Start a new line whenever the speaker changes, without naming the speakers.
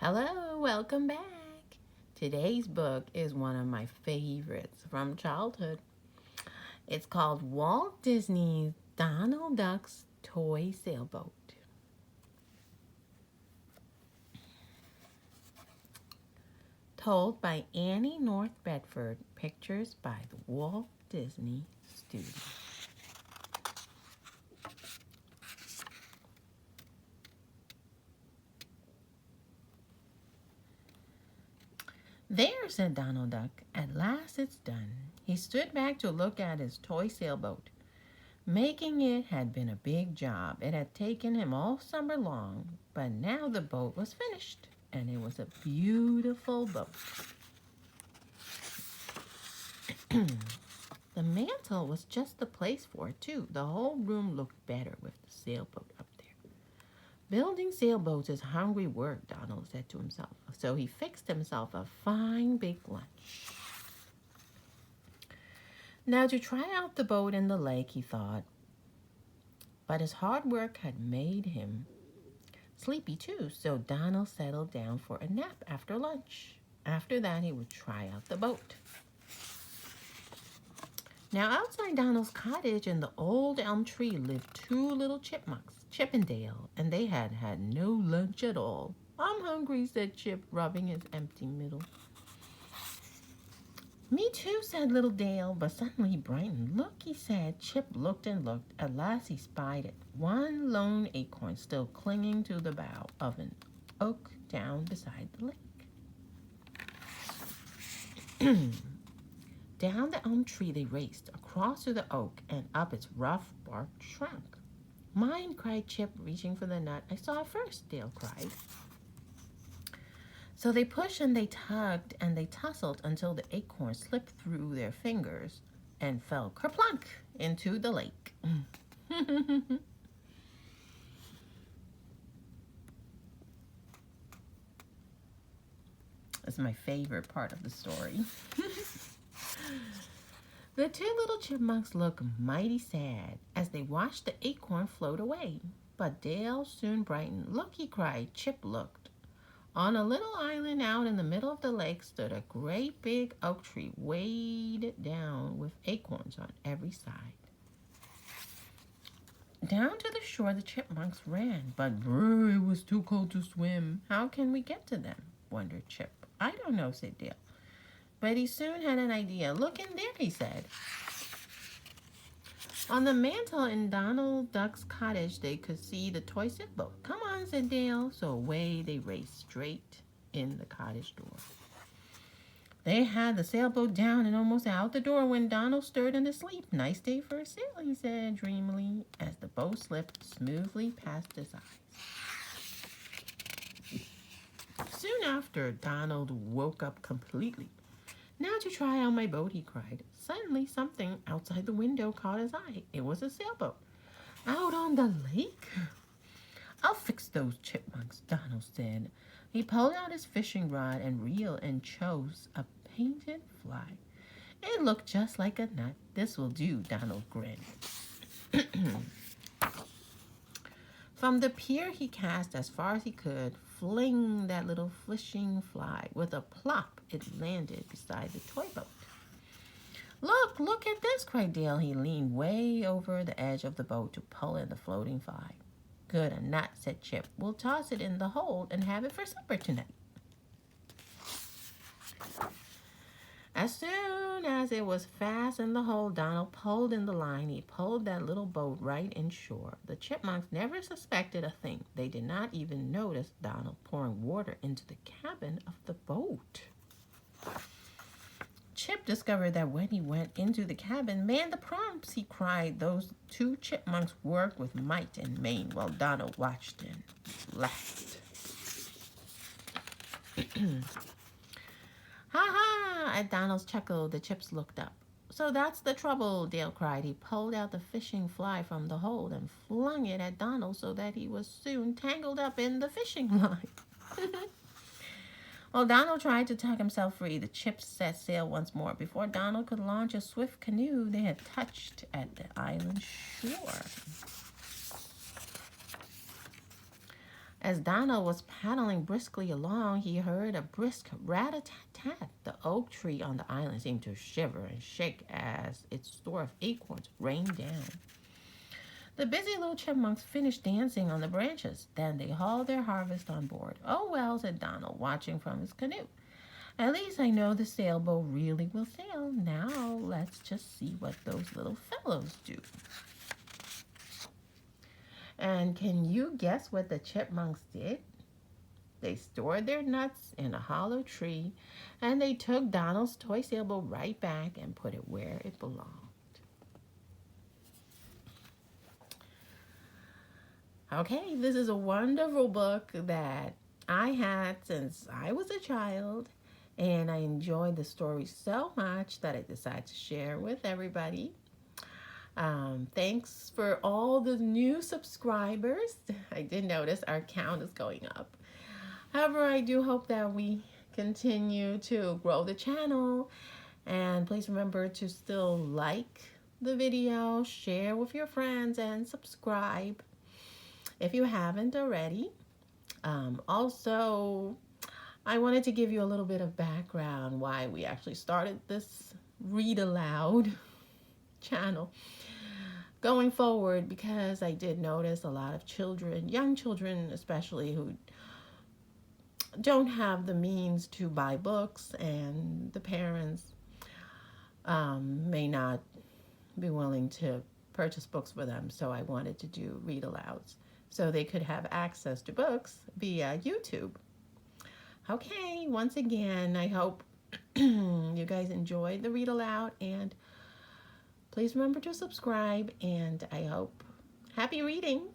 Hello, welcome back. Today's book is one of my favorites from childhood. It's called Walt Disney's Donald Duck's Toy Sailboat. Told by Annie North Bedford, pictures by the Walt Disney Studio. There, said Donald Duck, at last it's done. He stood back to look at his toy sailboat. Making it had been a big job. It had taken him all summer long, but now the boat was finished, and it was a beautiful boat. The mantel was just the place for it, too. The whole room looked better with the sailboat up there. Building sailboats is hungry work, Donald said to himself, so he fixed himself a fine big lunch. Now to try out the boat in the lake, he thought, but his hard work had made him sleepy too, so Donald settled down for a nap after lunch. After that, he would try out the boat. Now outside Donald's cottage in the old elm tree lived two little chipmunks, Chip and Dale, and they had had no lunch at all. I'm hungry, said Chip, rubbing his empty middle. Me too, said little Dale, but suddenly he brightened. Look, he said. Chip looked and looked. At last he spied it. One lone acorn still clinging to the bough of an oak down beside the lake. Down the elm tree they raced, across to the oak and up its rough bark trunk. Mine, cried Chip, reaching for the nut. I saw it first, Dale cried. So they pushed and they tugged and they tussled until the acorn slipped through their fingers and fell kerplunk into the lake. That's my favorite part of the story. The two little chipmunks looked mighty sad as they watched the acorn float away. But Dale soon brightened. Look, he cried. Chip looked. On a little island out in the middle of the lake stood a great big oak tree weighed down with acorns on every side. Down to the shore the chipmunks ran, but brr, it was too cold to swim. How can we get to them? Wondered Chip. I don't know, said Dale. But he soon had an idea. Look in there, he said. On the mantel in Donald Duck's cottage, they could see the toy sailboat. Come on, said Dale. So away they raced straight in the cottage door. They had the sailboat down and almost out the door when Donald stirred in his sleep. Nice day for a sail, he said dreamily, as the boat slipped smoothly past his eyes. Soon after, Donald woke up completely. Now to try out my boat, he cried. Suddenly, something outside the window caught his eye. It was a sailboat. Out on the lake? I'll fix those chipmunks, Donald said. He pulled out his fishing rod and reel and chose a painted fly. It looked just like a nut. This will do, Donald grinned. From the pier he cast as far as he could, fling that little fishing fly. With a plop, it landed beside the toy boat. Look at this, cried Dale. He leaned way over the edge of the boat to pull in the floating fly. Good, a nut, said Chip. We'll toss it in the hold and have it for supper tonight. As soon as it was fast in the hold, Donald pulled in the line. He pulled that little boat right inshore. The chipmunks never suspected a thing. They did not even notice Donald pouring water into the cabin of the boat. Chip discovered that when he went into the cabin, man the pumps, he cried. Those two chipmunks worked with might and main while Donald watched and laughed. Ha ha! At Donald's chuckle, the chips looked up. So that's the trouble, Dale cried. He pulled out the fishing fly from the hold and flung it at Donald so that he was soon tangled up in the fishing line. While Donald tried to tug himself free, the chips set sail once more. Before Donald could launch a swift canoe, they had touched at the island shore. As Donald was paddling briskly along, he heard a brisk rat-a-tat-tat. The oak tree on the island seemed to shiver and shake as its store of acorns rained down. The busy little chipmunks finished dancing on the branches. Then they hauled their harvest on board. "Oh, well," said Donald, watching from his canoe. "At least I know the sailboat really will sail. Now let's just see what those little fellows do." And can you guess what the chipmunks did? They stored their nuts in a hollow tree, and they took Donald's toy sailboat right back and put it where it belonged. Okay, this is a wonderful book that I had since I was a child, and I enjoyed the story so much that I decided to share with everybody. Thanks for all the new subscribers. I did notice our count is going up. However, I do hope that we continue to grow the channel, and please remember to still like the video, share with your friends, and subscribe if you haven't already. Also, I wanted to give you a little bit of background why we actually started this Read Aloud channel going forward, because I did notice a lot of children, young children especially, who don't have the means to buy books, and the parents may not be willing to purchase books for them. So I wanted to do read alouds so they could have access to books via YouTube. Okay, once again, I hope you guys enjoyed the read aloud, and please remember to subscribe, and I hope happy reading.